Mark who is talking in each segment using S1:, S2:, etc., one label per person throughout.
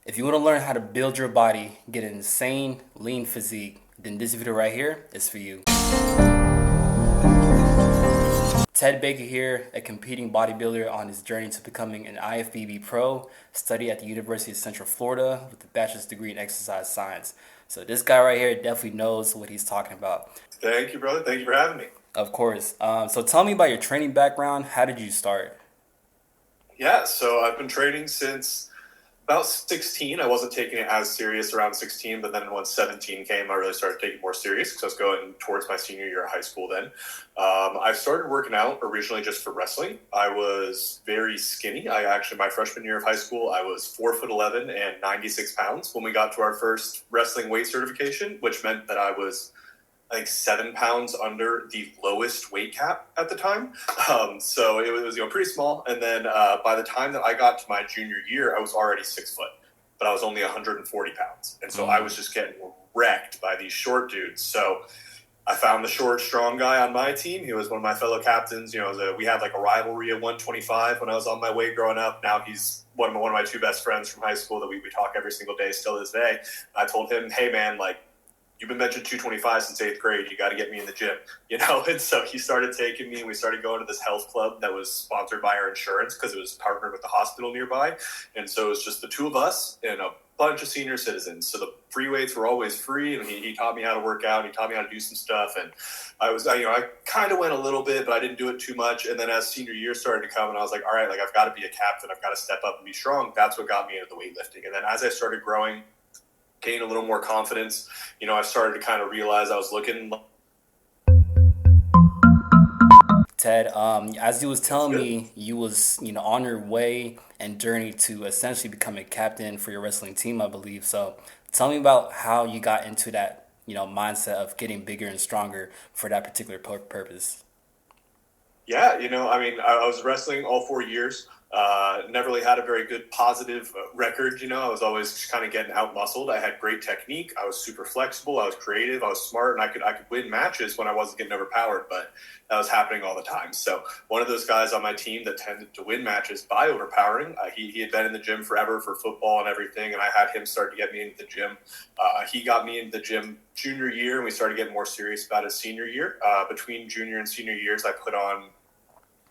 S1: If you want to learn how to build your body, get an insane lean physique, then this video right here is for you. Ted Baker here, a competing bodybuilder on his journey to becoming an IFBB pro, study at the University of Central Florida with a bachelor's degree in exercise science. So this guy right here definitely knows what he's talking about.
S2: Thank you, brother. Thank you for having me.
S1: Of course. So tell me about your training background. How did you start?
S2: Yeah, so I've been training since about 16. I wasn't taking it as serious around 16, but then once 17 came, I really started taking it more serious because I was going towards my senior year of high school then. I started working out originally just for wrestling. I was very skinny. My freshman year of high school, I was 4'11" and 96 pounds when we got to our first wrestling weight certification, which meant that I was I think 7 pounds under the lowest weight cap at the time. So it was pretty small. And then by the time that I got to my junior year, I was already 6 foot, but I was only 140 pounds. And so I was just getting wrecked by these short dudes. So I found the short, strong guy on my team. He was one of my fellow captains. We had like a rivalry at 125 when I was on my way growing up. Now he's one of my two best friends from high school that we talk every single day still to this day. I told him, hey man, like, you've been mentioned 225 since 8th grade. You got to get me in the gym, And so he started taking me, and we started going to this health club that was sponsored by our insurance because it was partnered with the hospital nearby. And so it was just the two of us and a bunch of senior citizens. So the free weights were always free, and he taught me how to work out. He taught me how to do some stuff, and I kind of went a little bit, but I didn't do it too much. And then as senior year started to come, and I was like, all right, like I've got to be a captain. I've got to step up and be strong. That's what got me into the weightlifting. And then as I started growing, gain a little more confidence, I started to kind of realize I was looking.
S1: Ted, as you was telling me, you was on your way and journey to essentially become a captain for your wrestling team, I believe. So tell me about how you got into that mindset of getting bigger and stronger for that particular purpose.
S2: Yeah, I was wrestling all 4 years. Never really had a very good positive record. I was always just kind of getting out muscled. I had great technique. I was super flexible. I was creative. I was smart, and I could win matches when I wasn't getting overpowered. But that was happening all the time. So one of those guys on my team that tended to win matches by overpowering. He had been in the gym forever for football and everything, and I had him start to get me into the gym. He got me into the gym junior year, and we started getting more serious about his senior year. Between junior and senior years, I put on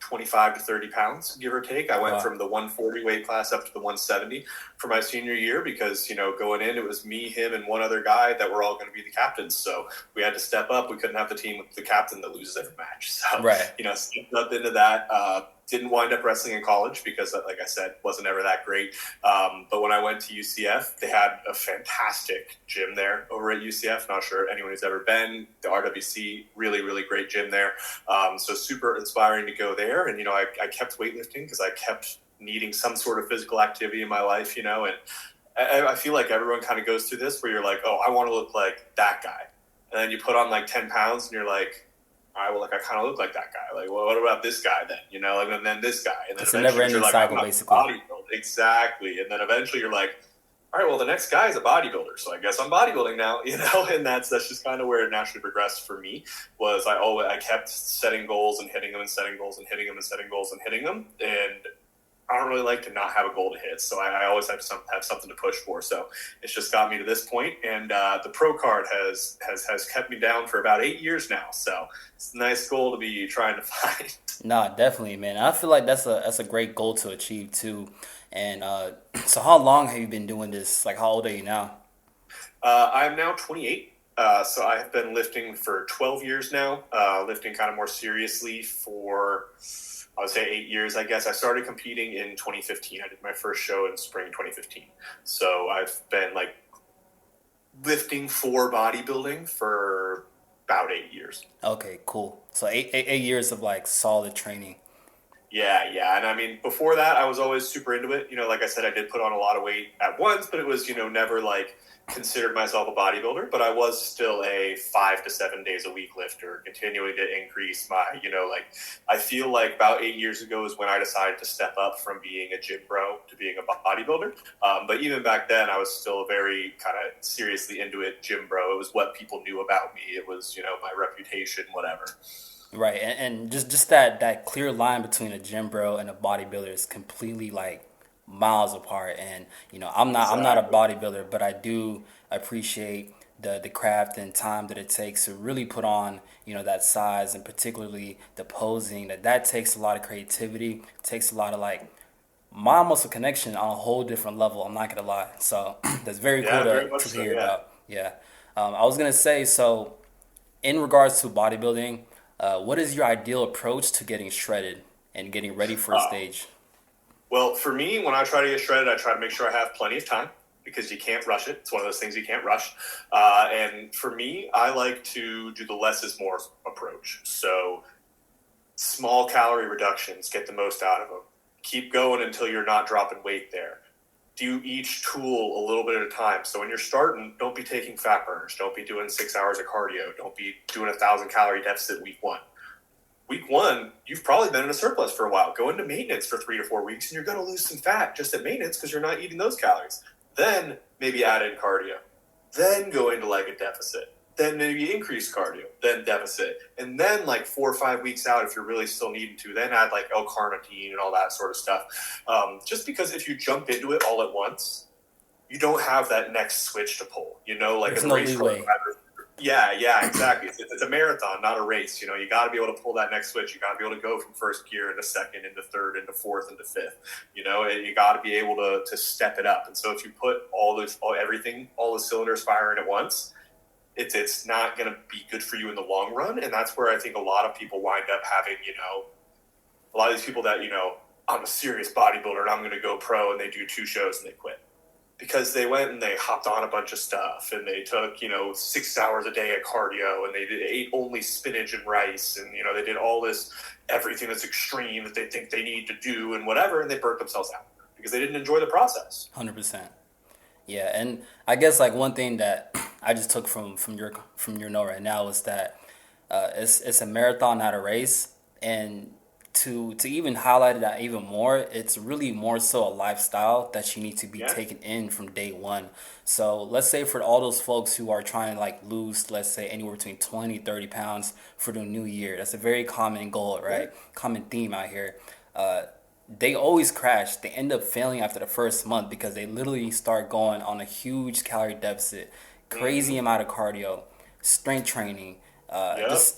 S2: 25 to 30 pounds, give or take. I went from the 140 weight class up to the 170 for my senior year because, going in, it was me, him, and one other guy that were all going to be the captains. So we had to step up. We couldn't have the team with the captain that loses every match. So, stepped up into that. Didn't wind up wrestling in college because, like I said, wasn't ever that great. But when I went to UCF, they had a fantastic gym there over at UCF. Not sure anyone who's ever been. The RWC, really, really great gym there. So super inspiring to go there. And, I kept weightlifting because I kept needing some sort of physical activity in my life, and I feel like everyone kind of goes through this where you're like, oh, I want to look like that guy. And then you put on like 10 pounds and you're like, all right, well, like I kind of look like that guy. Like, well, what about this guy then? And then this guy, and then
S1: it's a never-ending cycle, basically.
S2: Exactly, and then eventually you're like, all right, well, the next guy is a bodybuilder, so I guess I'm bodybuilding now, And that's just kind of where it naturally progressed for me. Was I kept setting goals and hitting them and setting goals and hitting them and setting goals and hitting them, and I don't really like to not have a goal to hit, so I always have something to push for. So it's just got me to this point, and the pro card has kept me down for about 8 years now. So it's a nice goal to be trying to find.
S1: Nah, definitely, man. I feel like that's a great goal to achieve too. And so, how long have you been doing this? Like, how old are you now?
S2: I'm now 28. So I have been lifting for 12 years now. Lifting kind of more seriously for, I would say, 8 years, I guess. I started competing in 2015. I did my first show in spring 2015. So I've been like lifting for bodybuilding for about 8 years.
S1: Okay, cool. So eight years of like solid training.
S2: Yeah. And I mean, before that, I was always super into it. Like I said, I did put on a lot of weight at once, but it was, never like considered myself a bodybuilder, but I was still a 5 to 7 days a week lifter, continuing to increase my, I feel like about 8 years ago is when I decided to step up from being a gym bro to being a bodybuilder. But even back then, I was still very kind of seriously into it, gym bro. It was what people knew about me. It was, my reputation, whatever.
S1: Right, and just that clear line between a gym bro and a bodybuilder is completely like miles apart. And I'm not a
S2: Exactly.
S1: bodybuilder, but I do appreciate the craft and time that it takes to really put on that size, and particularly the posing. That takes a lot of creativity, takes a lot of like mind muscle connection on a whole different level. I'm not gonna lie. So that's very cool
S2: Yeah, very much
S1: to
S2: so.
S1: hear
S2: Yeah.
S1: about. Yeah. I was gonna say, so in regards to bodybuilding, what is your ideal approach to getting shredded and getting ready for a
S2: Uh,
S1: stage?
S2: well, for me, when I try to get shredded, I try to make sure I have plenty of time because you can't rush it. It's one of those things you can't rush. And for me, I like to do the less is more approach. So small calorie reductions, get the most out of them. Keep going until you're not dropping weight there. Do each tool a little bit at a time. So when you're starting, don't be taking fat burners. Don't be doing 6 hours of cardio. Don't be doing 1,000 calorie deficit week one. Week one, you've probably been in a surplus for a while. Go into maintenance for 3 to 4 weeks, and you're going to lose some fat just at maintenance because you're not eating those calories. Then maybe add in cardio. Then go into like a deficit. Then maybe increase cardio. Then deficit. And then like 4 or 5 weeks out, if you're really still needing to, then add like L-carnitine and all that sort of stuff. Just because if you jump into it all at once, you don't have that next switch to pull. Like
S1: There's
S2: in a
S1: no
S2: race car
S1: leeway.
S2: driver. Yeah, exactly. It's a marathon, not a race. You got to be able to pull that next switch. You got to be able to go from first gear into second, into third, into fourth, into fifth. You got to be able to step it up. And so if you put all the cylinders firing at once, it's not going to be good for you in the long run. And that's where I think a lot of people wind up having, a lot of these people that, I'm a serious bodybuilder and I'm going to go pro, and they do 2 shows and they quit because they went and they hopped on a bunch of stuff and they took 6 hours a day of cardio, and they ate only spinach and rice, and they did all this everything that's extreme that they think they need to do and whatever, and they burnt themselves out because they didn't enjoy the process.
S1: 100%. Yeah, and I guess like one thing that I just took from your note right now is that it's a marathon, not a race. And to even highlight that even more, it's really more so a lifestyle that you need to be
S2: Yeah,
S1: taken in from day one. So let's say for all those folks who are trying to like lose, let's say anywhere between 20-30 pounds for the new year, that's a very common goal,
S2: yeah,
S1: right? Common theme out here. Uh, they always crash. They end up failing after the first month because they literally start going on a huge calorie deficit, crazy
S2: mm-hmm.
S1: amount of cardio, strength training,
S2: Yep,
S1: just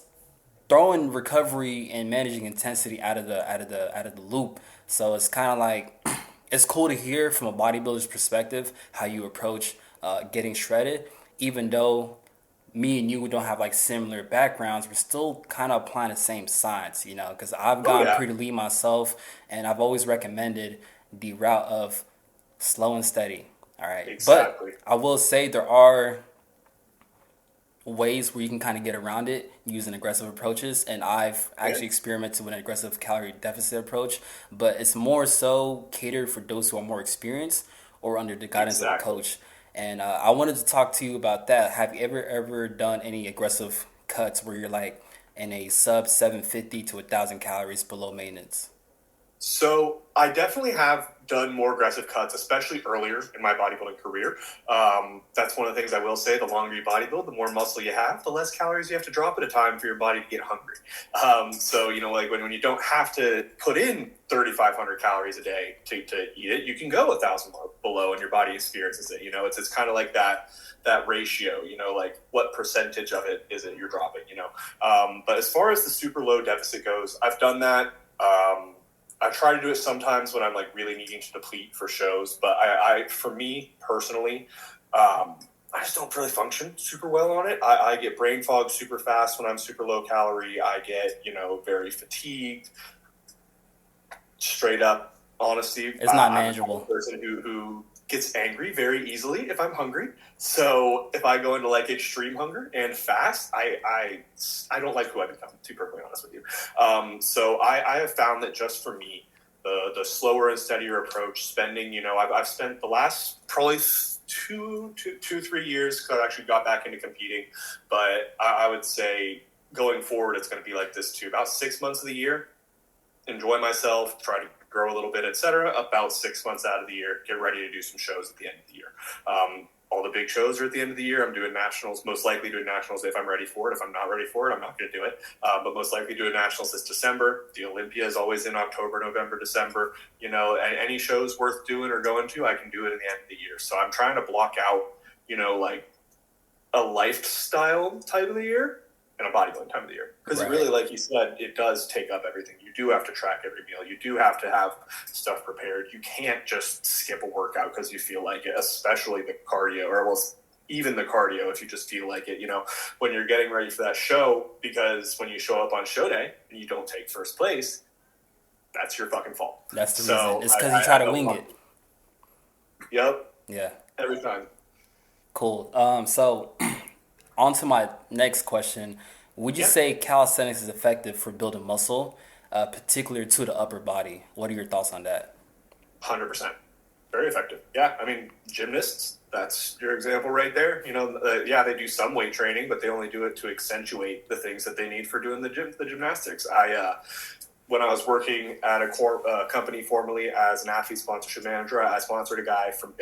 S1: throwing recovery and managing intensity out of the loop. So it's kind of like it's cool to hear from a bodybuilder's perspective how you approach getting shredded, even though me and you don't have like similar backgrounds. We're still kind of applying the same science, because I've
S2: oh
S1: gone
S2: yeah,
S1: pretty lean myself, and I've always recommended the route of slow and steady. All right, but
S2: exactly.
S1: I will say there are ways where you can kind of get around it using aggressive approaches, and I've
S2: Yeah,
S1: actually experimented with an aggressive calorie deficit approach, but it's more so catered for those who are more experienced or under the guidance of a
S2: exactly.
S1: coach. And I wanted to talk to you about that. Have you ever done any aggressive cuts where you're like in a sub 750 to 1,000 calories below maintenance?
S2: So I definitely have done more aggressive cuts, especially earlier in my bodybuilding career. That's one of the things I will say. The longer you bodybuild, the more muscle you have, the less calories you have to drop at a time for your body to get hungry. So, like when you don't have to put in 3,500 calories a day to eat it, you can go 1,000 below and your body experiences it. It's kind of like that ratio, like what percentage of it is it you're dropping, But as far as the super low deficit goes, I've done that. I try to do it sometimes when I'm like really needing to deplete for shows, but for me personally, I just don't really function super well on it. I get brain fog super fast when I'm super low calorie. I get, very fatigued, straight up honesty.
S1: It's not
S2: I'm the type of
S1: manageable.
S2: person who gets angry very easily if I'm hungry. So if I go into like extreme hunger and fast, I don't like who I become, to be perfectly honest with you. So I have found that just for me, the slower and steadier approach, spending, I've spent the last probably 2, 3 years because I actually got back into competing, but I would say going forward, it's going to be like this too. About 6 months of the year, enjoy myself, try to grow a little bit, etc. About 6 months out of the year, get ready to do some shows at the end of the year. All the big shows are at the end of the year. I'm doing nationals, most likely doing nationals if I'm ready for it. If I'm not ready for it, I'm not going to do it. But most likely doing nationals this December. The Olympia is always in October, November, December. You know, and any shows worth doing or going to, I can do it at the end of the year. So I'm trying to block out, you know, like a lifestyle type of the year and a bodybuilding time of the year. Because
S1: Right.
S2: really, like you said, it does take up everything. You do have to track every meal. You do have to have stuff prepared. You can't just skip a workout because you feel like it, especially the cardio, or well, even the cardio if you just feel like it, you know, when you're getting ready for that show, because when you show up on show day and you don't take first place, that's your fucking fault.
S1: That's the
S2: So
S1: reason. It's because you try to
S2: don't
S1: wing
S2: want-
S1: it.
S2: Yep,
S1: Yeah.
S2: every time.
S1: Cool. So on to my next question. Would you
S2: Yeah.
S1: say calisthenics is effective for building muscle, particular to the upper body? What are your thoughts on that?
S2: 100%. Very effective. Yeah, I mean, gymnasts, that's your example right there. You know, yeah, they do some weight training, but they only do it to accentuate the things that they need for doing the gymnastics. When I was working at a company formerly as an athlete sponsorship manager, I sponsored a guy from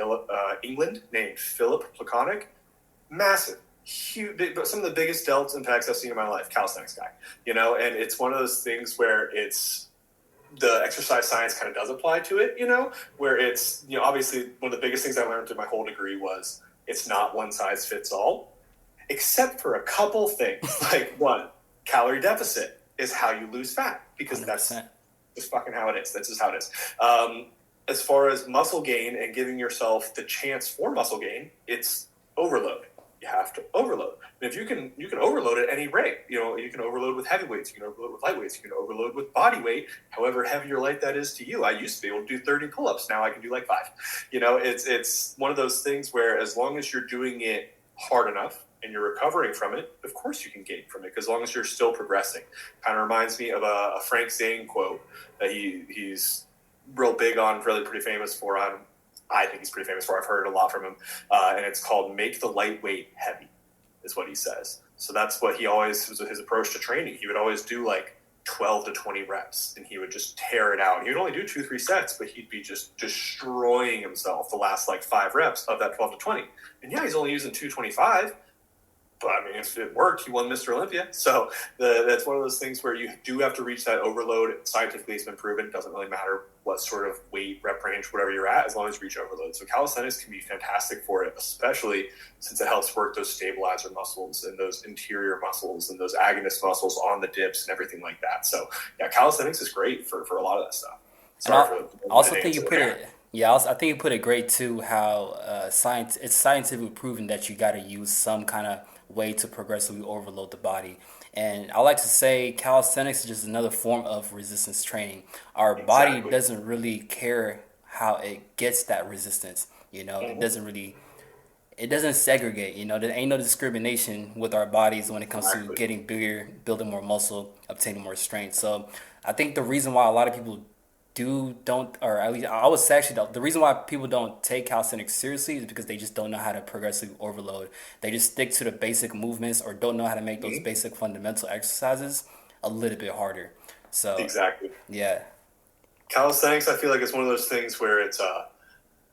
S2: England named Philip Placonic. Massive, huge, some of the biggest delts impacts I've seen in my life. Calisthenics guy, you know, and it's one of those things where it's the exercise science kind of does apply to it, you know, where it's, you know, obviously one of the biggest things I learned through my whole degree was it's not one size fits all, except for a couple things. Like one, calorie deficit is how you lose fat, because
S1: 100%.
S2: that's just fucking how it is. That's just how it is. As far as muscle gain and giving yourself the chance for muscle gain, it's overload. You have to overload. And if you can overload at any rate. You know, you can overload with heavy weights, you can overload with light weights, you can overload with body weight, however heavy or light that is to you. I used to be able to do 30 pull-ups. Now I can do like 5. You know, it's one of those things where as long as you're doing it hard enough and you're recovering from it, of course you can gain from it, as long as you're still progressing. Kind of reminds me of a Frank Zane quote that he's real big on, really pretty famous for. I think he's pretty famous for. I've heard a lot from him, and it's called "Make the lightweight heavy," is what he says. So that's what he always was his approach to training. He would always do like 12 to 20 reps, and he would just tear it out. He would only do 2-3 sets, but he'd be just destroying himself the last like 5 reps of that 12 to 20. And yeah, he's only using 225. But I mean, if it worked, he won Mr. Olympia. So that's one of those things where you do have to reach that overload. Scientifically, it's been proven. It doesn't really matter what sort of weight, rep range, whatever you're at, as long as you reach overload. So calisthenics can be fantastic for it, especially since it helps work those stabilizer muscles and those interior muscles and those agonist muscles on the dips and everything like that. So yeah, calisthenics is great for a lot of that stuff.
S1: I also think you put it. Yeah, I think you put it great too. How it's scientifically proven that you got to use some kind of way to progressively overload the body. And I like to say calisthenics is just another form of resistance training. Our body doesn't really care how it gets that resistance. You know, it doesn't segregate. You know, there ain't no discrimination with our bodies when it comes to getting bigger, building more muscle, obtaining more strength. So I think the reason why a lot of people or at least I would say actually the reason why people don't take calisthenics seriously is because they just don't know how to progressively overload. They just stick to the basic movements or don't know how to make those basic fundamental exercises a little bit harder. So
S2: exactly,
S1: yeah,
S2: calisthenics I feel like it's one of those things where it's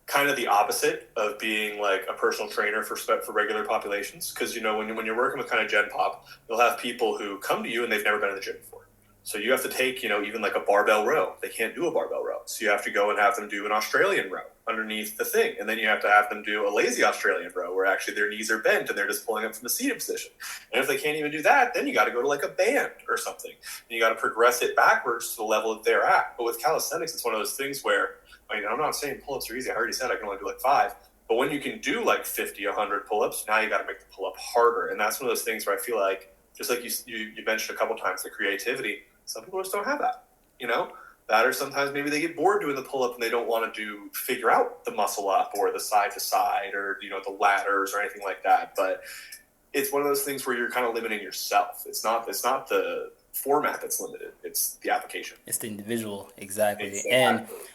S2: kind of the opposite of being like a personal trainer for regular populations, because you know when you're working with kind of Gen Pop, you'll have people who come to you and they've never been in the gym before. So you have to take, you know, even like a barbell row. They can't do a barbell row. So you have to go and have them do an Australian row underneath the thing. And then you have to have them do a lazy Australian row where actually their knees are bent and they're just pulling up from the seated position. And if they can't even do that, then you got to go to like a band or something. And you got to progress it backwards to the level that they're at. But with calisthenics, it's one of those things where, I mean, I'm not saying pull-ups are easy. I already said I can only do like 5. But when you can do like 50, 100 pull-ups, now you got to make the pull-up harder. And that's one of those things where I feel like, just like you mentioned a couple times, the creativity, some people just don't have that, you know? That, or sometimes maybe they get bored doing the pull-up and they don't want to figure out the muscle up or the side-to-side or, you know, the ladders or anything like that. But it's one of those things where you're kind of limiting yourself. It's not the format that's limited. It's the application.
S1: It's the individual, exactly.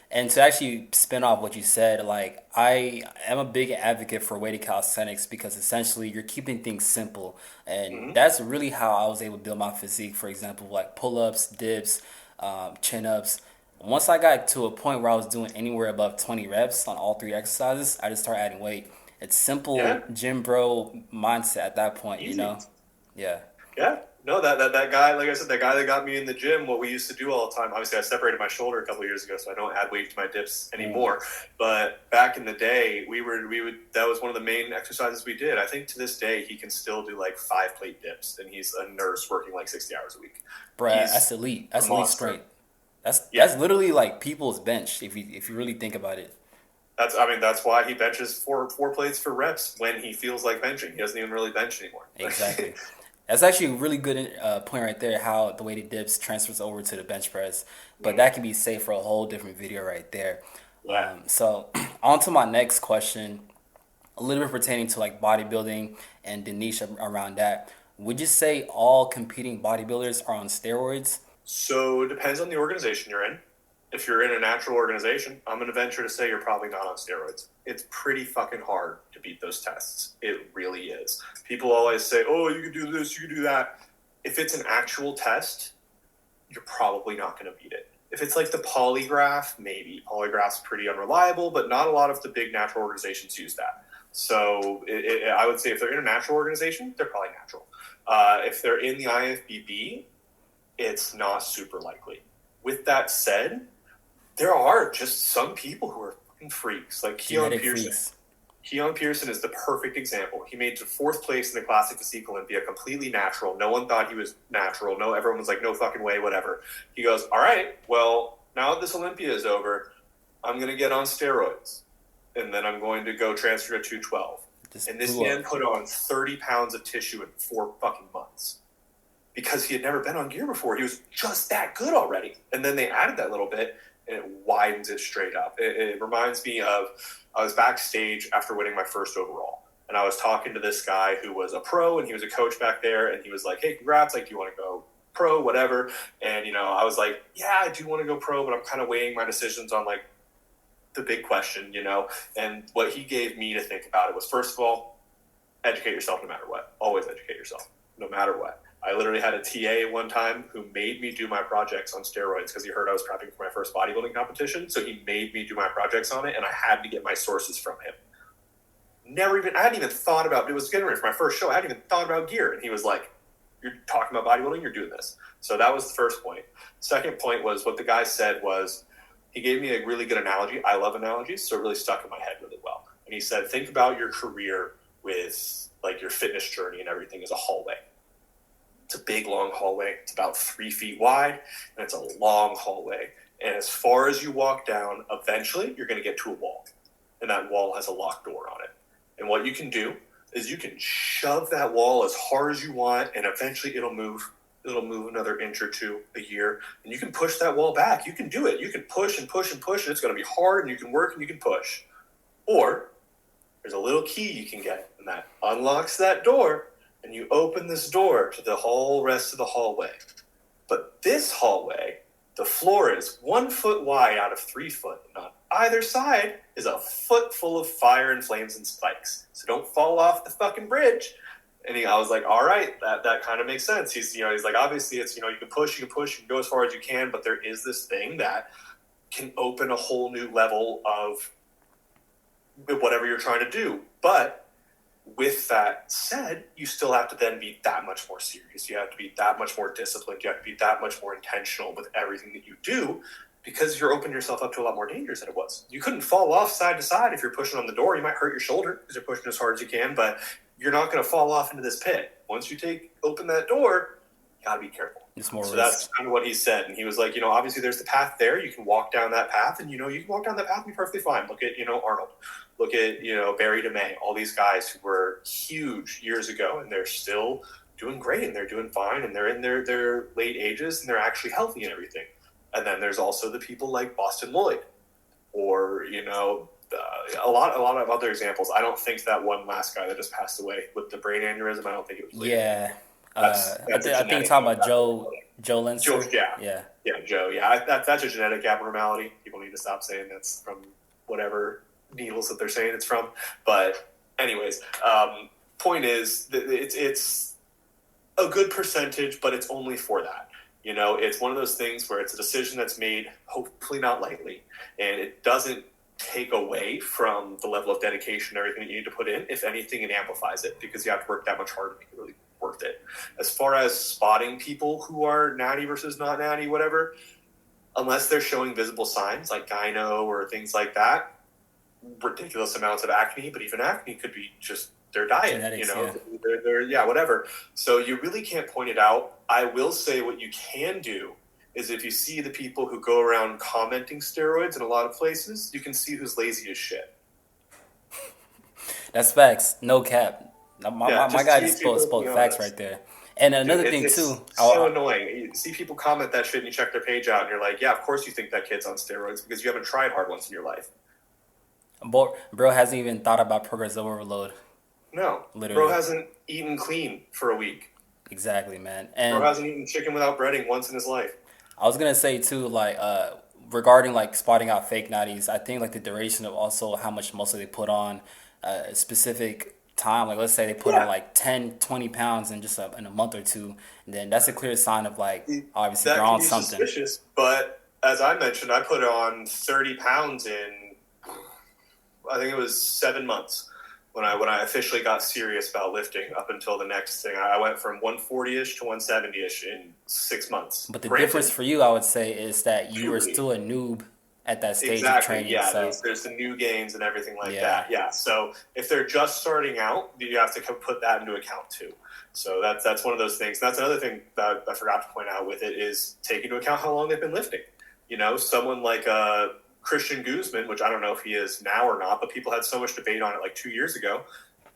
S1: And to actually spin off what you said, like I am a big advocate for weighted calisthenics because essentially you're keeping things simple, and that's really how I was able to build my physique. For example, like pull-ups, dips, chin-ups. Once I got to a point where I was doing anywhere above 20 reps on all 3 exercises, I just started adding weight. It's simple
S2: Yeah,
S1: gym bro mindset at that point, you
S2: easy.
S1: know? Yeah.
S2: Yeah. No, that guy, like I said, that guy that got me in the gym, what we used to do all the time, obviously I separated my shoulder a couple of years ago, so I don't add weight to my dips
S1: Ooh.
S2: anymore. But back in the day, that was one of the main exercises we did. I think to this day, he can still do like 5 plate dips, and he's a nurse working like 60 hours a week.
S1: Bruh, that's
S2: He's
S1: elite.
S2: a
S1: That's elite
S2: monster.
S1: strength. That's
S2: Yeah.
S1: that's literally like people's bench if you really think about it.
S2: That's why he benches four plates for reps when he feels like benching. He doesn't even really bench anymore.
S1: Exactly. That's actually a really good point right there. How the weighted dips transfers over to the bench press, but that can be saved for a whole different video right there.
S2: Yeah.
S1: So on to my next question, a little bit pertaining to like bodybuilding and the niche around that. Would you say all competing bodybuilders are on steroids?
S2: So it depends on the organization you're in. If you're in a natural organization, I'm going to venture to say you're probably not on steroids. It's pretty fucking hard to beat those tests. It really is. People always say, oh, you can do this, you can do that. If it's an actual test, you're probably not going to beat it. If it's like the polygraph, maybe. Polygraph's pretty unreliable, but not a lot of the big natural organizations use that. So I would say if they're in a natural organization, they're probably natural. If they're in the IFBB, it's not super likely. With that said, there are just some people who are fucking freaks, like Keon
S1: Genetic
S2: Pearson.
S1: freaks.
S2: Keon Pearson is the perfect example. He made it to 4th place in the Classic Physique Olympia, completely natural. No one thought he was natural. No, everyone was like, no fucking way, whatever. He goes, all right, well, now that this Olympia is over, I'm going to get on steroids. And then I'm going to go transfer to 212.
S1: Just
S2: And this
S1: blew
S2: man
S1: up.
S2: put on 30 pounds of tissue in 4 fucking months because he had never been on gear before. He was just that good already. And then they added that little bit, and it widens it straight up. It reminds me of, I was backstage after winning my first overall, and I was talking to this guy who was a pro, and he was a coach back there, and he was like, hey, congrats, like, do you want to go pro, whatever? And, I was like, yeah, I do want to go pro, but I'm kind of weighing my decisions on, like, the big question, And what he gave me to think about it was, first of all, educate yourself no matter what. Always educate yourself, no matter what. I literally had a TA at one time who made me do my projects on steroids because he heard I was prepping for my first bodybuilding competition. So he made me do my projects on it, and I had to get my sources from him. I hadn't even thought about, it was getting ready for my first show. I hadn't even thought about gear. And he was like, you're talking about bodybuilding, you're doing this. So that was the first point. Second point was what the guy said was, he gave me a really good analogy. I love analogies, so it really stuck in my head really well. And he said, think about your career with like your fitness journey and everything as a hallway. It's a big, long hallway. It's about 3 feet wide, and it's a long hallway. And as far as you walk down, eventually you're going to get to a wall, and that wall has a locked door on it. And what you can do is you can shove that wall as hard as you want, and eventually it'll move. It'll move another inch or two a year, and you can push that wall back. You can do it. You can push and push and push, and it's going to be hard, and you can work and you can push. Or there's a little key you can get, and that unlocks that door, and you open this door to the whole rest of the hallway. But this hallway, the floor is 1 foot wide out of 3 foot, and on either side is a foot full of fire and flames and spikes. So don't fall off the fucking bridge. And I was like, all right, that kind of makes sense. He's like, obviously it's, you can push, you can go as far as you can, but there is this thing that can open a whole new level of whatever you're trying to do. But with that said, you still have to then be that much more serious. You have to be that much more disciplined. You have to be that much more intentional with everything that you do, because you're opening yourself up to a lot more dangers than it was. You couldn't fall off side to side if you're pushing on the door. You might hurt your shoulder because you're pushing as hard as you can, but you're not going to fall off into this pit. Once you open that door, you got to be careful.
S1: It's more
S2: So
S1: risk.
S2: that's kind of what he said. And he was like, obviously there's the path there. You can walk down that path, and, you can walk down that path and be perfectly fine. Look at, Arnold. Look at, Barry DeMay, all these guys who were huge years ago, and they're still doing great, and they're doing fine, and they're in their late ages, and they're actually healthy and everything. And then there's also the people like Boston Lloyd, or, a lot of other examples. I don't think that one last guy that just passed away with the brain aneurysm, I don't think it was related.
S1: Yeah.
S2: That's
S1: I think you're talking about Joe Linster. Yeah.
S2: Joe. Yeah, that's a genetic abnormality. People need to stop saying that's from whatever needles that they're saying it's from. But anyways, point is, it's a good percentage, but it's only for that. It's one of those things where it's a decision that's made, hopefully not lightly, and it doesn't take away from the level of dedication and everything that you need to put in. If anything, it amplifies it because you have to work that much harder to make it really worth it. As far as spotting people who are natty versus not natty, whatever, unless they're showing visible signs like gyno or things like that, ridiculous amounts of acne, but even acne could be just their diet,
S1: Genetics,
S2: they're whatever. So you really can't point it out. I will say what you can do is if you see the people who go around commenting steroids in a lot of places, you can see who's lazy as shit.
S1: That's facts. No cap. My guy just spoke facts right there. And another thing
S2: it's
S1: too.
S2: so annoying. You see people comment that shit and you check their page out and you're like, yeah, of course you think that kid's on steroids because you haven't tried hard once in your life.
S1: Bro hasn't even thought about progressive overload.
S2: No.
S1: Literally.
S2: Bro hasn't eaten clean for a week.
S1: Exactly, man. And
S2: Bro hasn't eaten chicken without breading once in his life.
S1: I was gonna say too, like, regarding like spotting out fake natties, I think like the duration of also how much muscle they put on a specific time. Like, let's say they put on like 10, 20 pounds in just in a month or two, then that's a clear sign of like obviously they're on something.
S2: Suspicious, but as I mentioned, I put on 30 pounds in, I think it was 7 months. When I officially got serious about lifting up until the next thing, I went from 140-ish to 170-ish in 6 months.
S1: But the difference for you, I would say, is that you were still a noob at that stage of training.
S2: Yeah,
S1: so.
S2: there's the new gains and everything like that. Yeah, so if they're just starting out, you have to put that into account too. So that's one of those things. That's another thing that I forgot to point out with it is take into account how long they've been lifting. You know, someone like Christian Guzman, which I don't know if he is now or not, but people had so much debate on it like 2 years ago.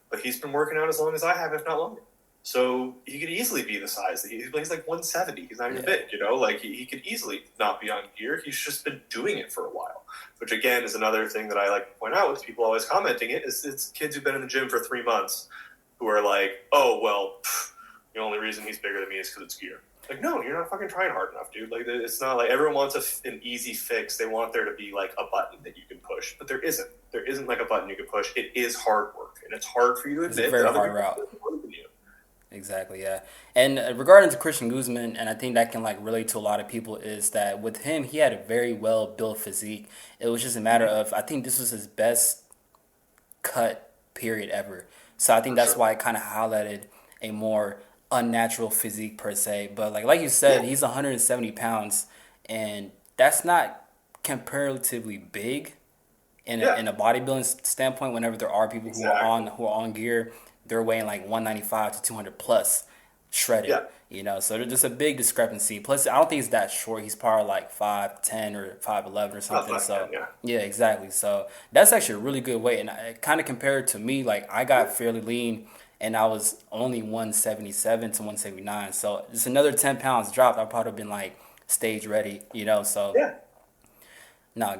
S2: But he's been working out as long as I have, if not longer. So he could easily be the size. He's like 170. He's not even big, you know? Like he could easily not be on gear. He's just been doing it for a while, which again is another thing that I like to point out with people always commenting it is it's kids who've been in the gym for 3 months who are like, oh, well, the only reason he's bigger than me is because it's gear. Like, no, you're not fucking trying hard enough, dude. Like, it's not like everyone wants an easy fix. They want there to be like a button that you can push, but there isn't. There isn't like a button you can push. It is hard work, and it's hard for you to admit.
S1: It's a very hard route. Exactly, yeah. And regarding to Christian Guzman, and I think that can like relate to a lot of people, is that with him, he had a very well built physique. It was just a matter of, I think this was his best cut period ever. So I think that's why it kind of highlighted a more unnatural physique per se. But like you said, he's 170 pounds, and that's not comparatively big in a bodybuilding standpoint. Whenever there are people who are on gear, they're weighing like 195 to 200 plus shredded. You know, so there's just a big discrepancy. Plus, I don't think he's that short. He's probably like 5'10" or 5'11" or something. So yeah, exactly. So that's actually a really good weight. And I kind of compared to me, like I got fairly lean, and I was only 177 to 179. So just another 10 pounds dropped, I'd probably have been like stage ready, you know. So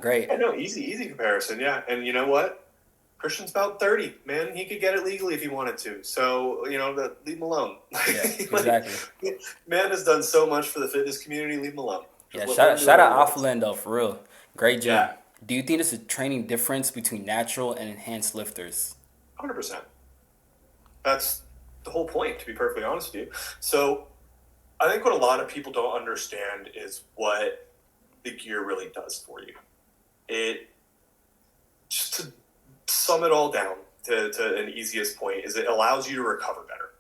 S1: great.
S2: Yeah, no, easy comparison. Yeah, and you know what? Christian's about 30, man. He could get it legally if he wanted to. So, you know, leave him alone.
S1: Yeah, exactly.
S2: Man has done so much for the fitness community. Leave him alone.
S1: Yeah, shout out Alpha Lando, for real. Great gym. Yeah. Do you think there's a training difference between natural and enhanced lifters?
S2: 100%. That's the whole point, to be perfectly honest with you. So I think what a lot of people don't understand is what the gear really does for you. Just to sum it all down to an easiest point, is it allows you to recover better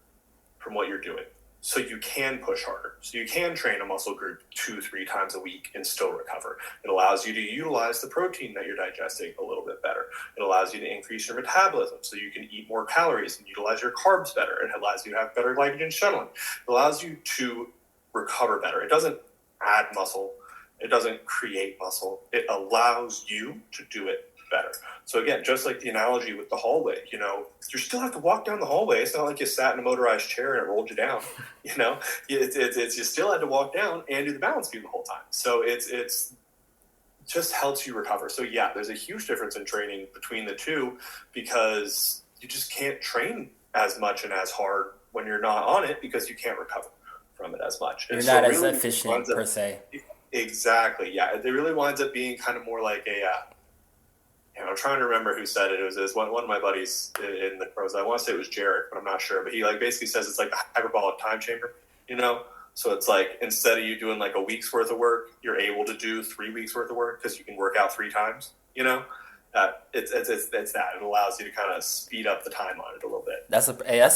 S2: from what you're doing. So you can push harder. So you can train a muscle group 2-3 times a week and still recover. It allows you to utilize the protein that you're digesting a little bit better. It allows you to increase your metabolism so you can eat more calories and utilize your carbs better. It allows you to have better glycogen shuttling. It allows you to recover better. It doesn't add muscle. It doesn't create muscle. It allows you to do it better. So again, just like the analogy with the hallway, you know, you still have to walk down the hallway. It's not like you sat in a motorized chair and it rolled you down. You know, it's you still had to walk down and do the balance beam the whole time. So it's just helps you recover. So yeah, there's a huge difference in training between the two because you just can't train as much and as hard when you're not on it because you can't recover from it as much.
S1: You're not as efficient per se.
S2: Exactly. Yeah, it really winds up being kind of more like a. I'm trying to remember who said it. It was one of my buddies in the pros. I want to say it was Jarek, but I'm not sure. But he like basically says it's like a hyperbolic time chamber, you know? So it's like instead of you doing like a week's worth of work, you're able to do 3 weeks worth of work because you can work out 3 times, you know? It's that it allows you to kind of speed up the time on it a little bit.
S1: That's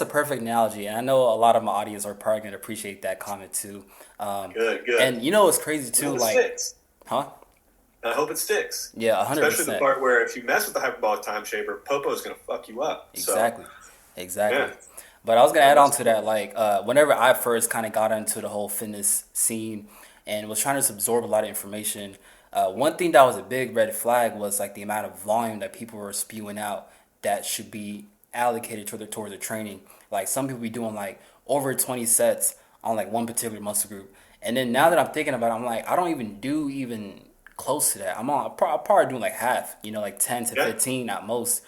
S1: a perfect analogy, and I know a lot of my audience are probably gonna appreciate that comment too.
S2: Good.
S1: And you know what's crazy
S2: I hope
S1: too,
S2: it
S1: like,
S2: sticks.
S1: huh?
S2: And I hope it sticks.
S1: Yeah, 100%.
S2: Especially the part where if you mess with the hyperbolic time shaper, Popo is going to fuck you up. So,
S1: Exactly, exactly.
S2: yeah,
S1: But I was gonna
S2: don't
S1: add on
S2: mess
S1: to
S2: with it.
S1: that, like, whenever I first kind of got into the whole fitness scene and was trying to absorb a lot of information, one thing that was a big red flag was like the amount of volume that people were spewing out that should be allocated towards the training. Like some people be doing like over 20 sets on like one particular muscle group, and then now that I'm thinking about it, I'm like, I don't even do even close to that. I'm probably doing like half, like 10 to
S2: Yeah,
S1: 15 at most.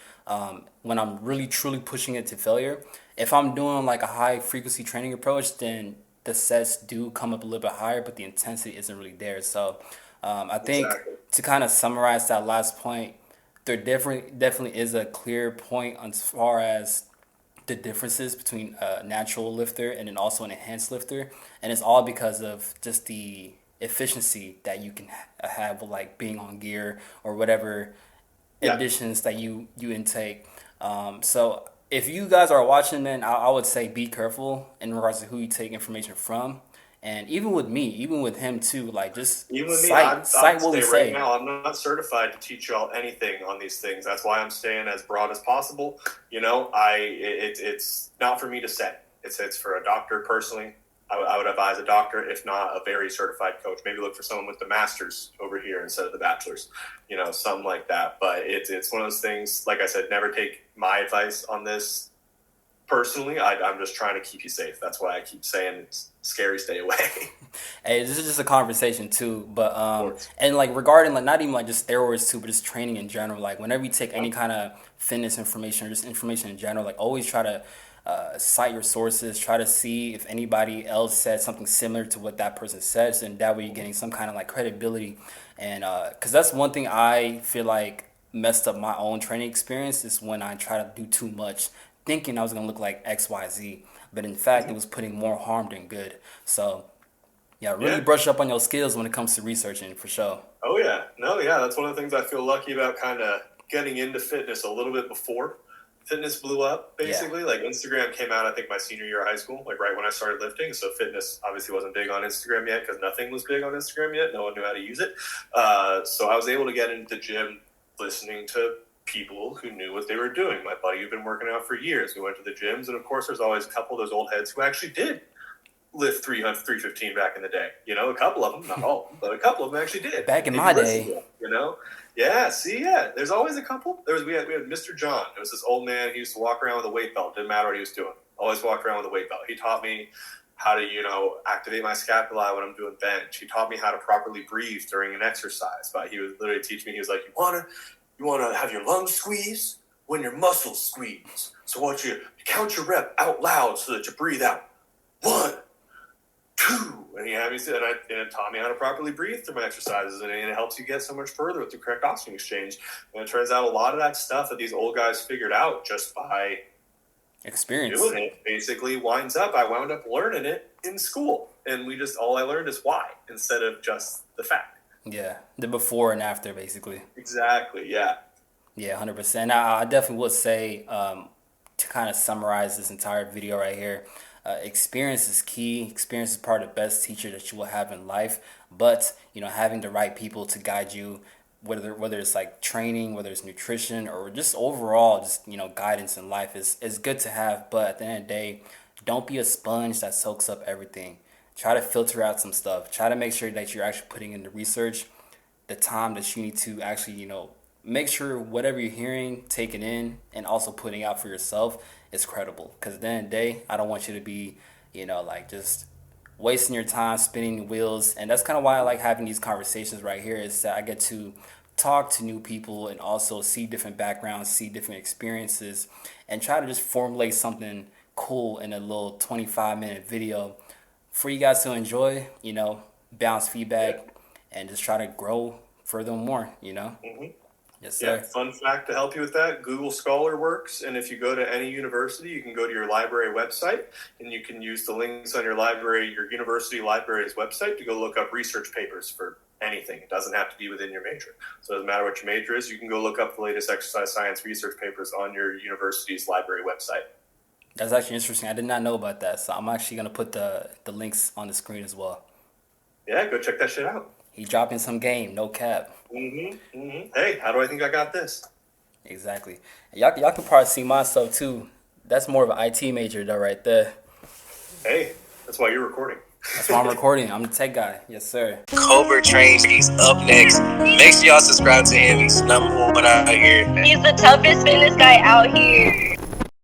S1: When I'm really truly pushing it to failure, if I'm doing like a high frequency training approach, then the sets do come up a little bit higher, but the intensity isn't really there. So I think
S2: exactly.
S1: to kind of summarize that last point, there definitely is a clear point as far as the differences between a natural lifter and then also an enhanced lifter, and it's all because of just the efficiency that you can have with like being on gear or whatever
S2: Yeah,
S1: additions that you intake. So if you guys are watching, then I would say be careful in regards to who you take information from, and even with me, even with him too, like just
S2: even with me,
S1: cite
S2: I'd
S1: what we
S2: say right
S1: say.
S2: now, I'm not certified to teach y'all anything on these things. That's why I'm staying as broad as possible. It's not for me to say. It's for a doctor personally. I would advise a doctor, if not a very certified coach. Maybe look for someone with the master's over here instead of the bachelor's, something like that. But it's one of those things, like I said, never take my advice on this personally. I'm just trying to keep you safe. That's why I keep saying it's scary, stay away.
S1: Hey, this is just a conversation too, but
S2: Of course.
S1: and like regarding like not even like just steroids too, but just training in general. Like whenever you take any kind of fitness information or just information in general, like always try to cite your sources. Try to see if anybody else said something similar to what that person says, and that way you're getting some kind of like credibility. And because that's one thing I feel like messed up my own training experience is when I try to do too much, thinking I was gonna look like X Y Z, but in fact it was putting more harm than good. So yeah, really
S2: Yeah.
S1: brush up on your skills when it comes to researching for sure.
S2: Oh yeah, no, yeah, that's one of the things I feel lucky about. Kind of getting into fitness a little bit before fitness blew up.
S1: Yeah,
S2: Basically, like Instagram came out, I think my senior year of high school, like right when I started lifting. So fitness obviously wasn't big on Instagram yet because nothing was big on Instagram yet. No one knew how to use it. So I was able to get into the gym listening to people who knew what they were doing. My buddy who'd been working out for years. We went to the gyms, and of course, there's always a couple of those old heads who actually did lift 300, 315 back in the day. A couple of them, not all of them, but a couple of them actually did.
S1: back in
S2: If
S1: my
S2: you listen to
S1: day.
S2: them. Yeah, see, yeah. There's always a couple. We had Mr. John. It was this old man. He used to walk around with a weight belt. Didn't matter what he was doing. Always walked around with a weight belt. He taught me how to, activate my scapula when I'm doing bench. He taught me how to properly breathe during an exercise. But he would literally teach me. He was like, you wanna have your lungs squeeze when your muscles squeeze. So you count your rep out loud so that you breathe out. 1, 2, and he had me sit, and it taught me how to properly breathe through my exercises, and it helps you get so much further with the correct oxygen exchange. And it turns out a lot of that stuff that these old guys figured out just by
S1: Experience.
S2: doing it basically I wound up learning it in school, and all I learned is why instead of just the fact.
S1: Yeah, the before and after, basically.
S2: Exactly. Yeah.
S1: Yeah, 100%. I definitely would say to kind of summarize this entire video right here, experience is key. Experience is part of the best teacher that you will have in life. But having the right people to guide you, whether it's like training, whether it's nutrition, or just overall just guidance in life is good to have. But at the end of the day, don't be a sponge that soaks up everything. Try to filter out some stuff. Try to make sure that you're actually putting in the research, the time that you need to actually make sure whatever you're hearing, taking in, and also putting out for yourself is credible. Because at the end of the day, I don't want you to be, like just wasting your time spinning wheels. And that's kind of why I like having these conversations right here is that I get to talk to new people and also see different backgrounds, see different experiences, and try to just formulate something cool in a little 25-minute video for you guys to enjoy, bounce
S2: Yeah.
S1: feedback, and just try to grow furthermore.
S2: Mm-hmm.
S1: Yes,
S2: Yeah,
S1: sir.
S2: fun fact to help you with that, Google Scholar works, and if you go to any university, you can go to your library website, and you can use the links on your university library's website to go look up research papers for anything. It doesn't have to be within your major. So it doesn't matter what your major is, you can go look up the latest exercise science research papers on your university's library website.
S1: That's actually interesting. I did not know about that, so I'm actually gonna put the links on the screen as well.
S2: Yeah, go check that shit out.
S1: He dropping some game, no cap.
S2: Hey, how do I think I got this?
S1: Exactly. And y'all can probably see myself too. That's more of an IT major though, right there.
S2: Hey, that's why you're recording.
S1: That's why I'm recording. I'm the tech guy. Yes, sir.
S3: Cobra Trains. He's up next. Make sure y'all subscribe to him. He's number one out here.
S4: He's the toughest fitness guy out here.